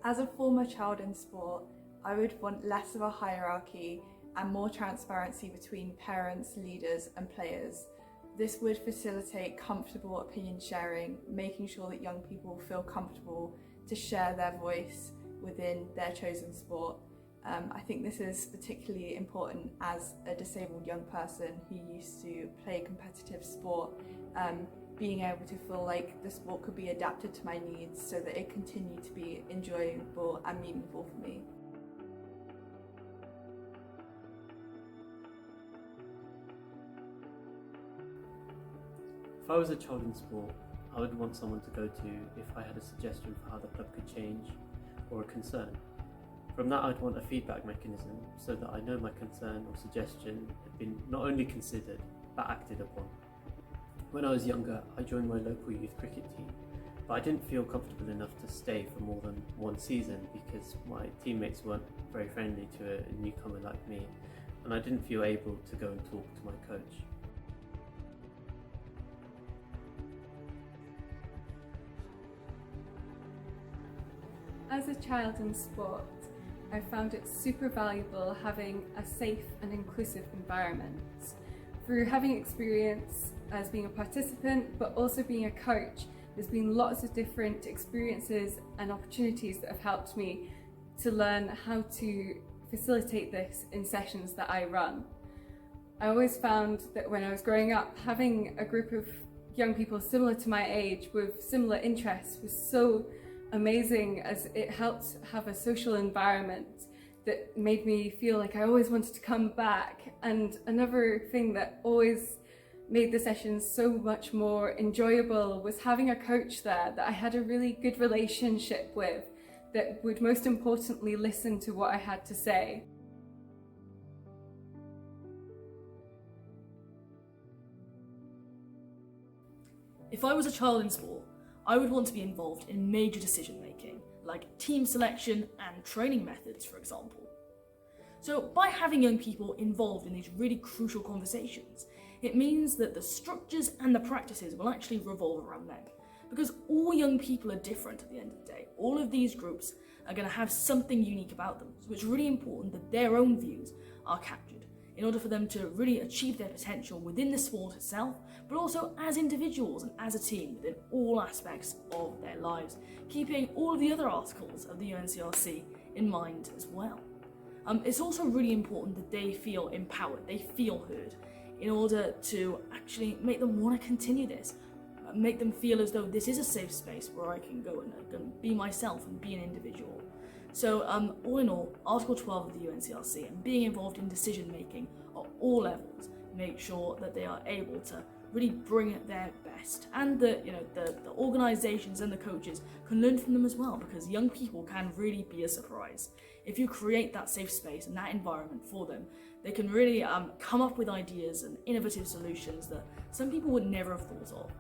As a former child in sport, I would want less of a hierarchy and more transparency between parents, leaders and players. This would facilitate comfortable opinion sharing, making sure that young people feel comfortable to share their voice within their chosen sport. I think this is particularly important as a disabled young person who used to play competitive sport, being able to feel like the sport could be adapted to my needs so that it continued to be enjoyable and meaningful for me. If I was a child in sport, I would want someone to go to if I had a suggestion for how the club could change or a concern. From that, I'd want a feedback mechanism so that I know my concern or suggestion had been not only considered but acted upon. When I was younger, I joined my local youth cricket team, but I didn't feel comfortable enough to stay for more than one season because my teammates weren't very friendly to a newcomer like me, and I didn't feel able to go and talk to my coach. As a child in sport, I found it super valuable having a safe and inclusive environment. Through having experience as being a participant, but also being a coach, there's been lots of different experiences and opportunities that have helped me to learn how to facilitate this in sessions that I run. I always found that when I was growing up, having a group of young people similar to my age with similar interests was so amazing, as it helped have a social environment that made me feel like I always wanted to come back. And another thing that always made the sessions so much more enjoyable was having a coach there that I had a really good relationship with, that would most importantly listen to what I had to say. If I was a child in sport, I would want to be involved in major decision making, like team selection and training methods, for example. So by having young people involved in these really crucial conversations, it means that the structures and the practices will actually revolve around them. Because all young people are different at the end of the day. All of these groups are going to have something unique about them, so it's really important that their own views are captured in order for them to really achieve their potential within the sport itself, but also as individuals and as a team within all aspects of their lives, keeping all of the other articles of the UNCRC in mind as well. It's also really important that they feel empowered, they feel heard, in order to actually make them want to continue this, make them feel as though this is a safe space where I can go and be myself and be an individual. So all in all, Article 12 of the UNCRC and being involved in decision making at all levels make sure that they are able to really bring their best, and that the organisations and the coaches can learn from them as well, because young people can really be a surprise. If you create that safe space and that environment for them, they can really come up with ideas and innovative solutions that some people would never have thought of.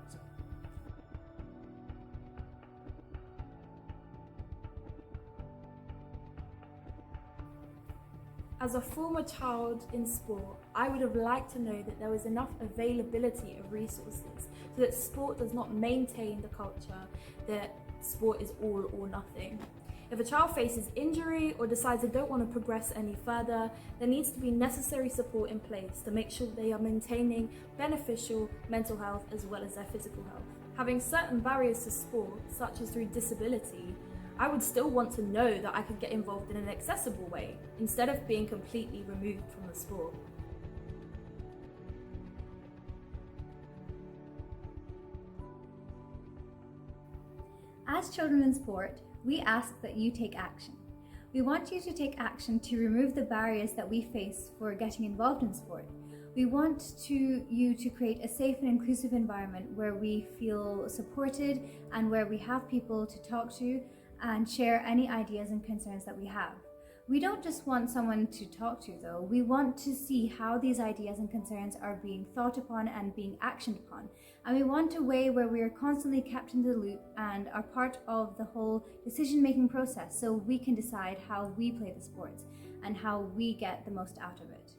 As a former child in sport, I would have liked to know that there was enough availability of resources so that sport does not maintain the culture that sport is all or nothing. If a child faces injury or decides they don't want to progress any further, there needs to be necessary support in place to make sure they are maintaining beneficial mental health as well as their physical health. Having certain barriers to sport, such as through disability, I would still want to know that I could get involved in an accessible way, instead of being completely removed from the sport. As children in sport, we ask that you take action. We want you to take action to remove the barriers that we face for getting involved in sport. We want you to create a safe and inclusive environment where we feel supported and where we have people to talk to and share any ideas and concerns that we have. We don't just want someone to talk to though, we want to see how these ideas and concerns are being thought upon and being actioned upon. And we want a way where we are constantly kept in the loop and are part of the whole decision-making process, so we can decide how we play the sports and how we get the most out of it.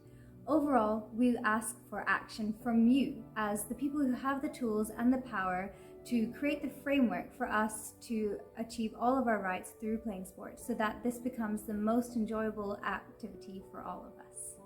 Overall, we ask for action from you as the people who have the tools and the power to create the framework for us to achieve all of our rights through playing sport so that this becomes the most enjoyable activity for all of us.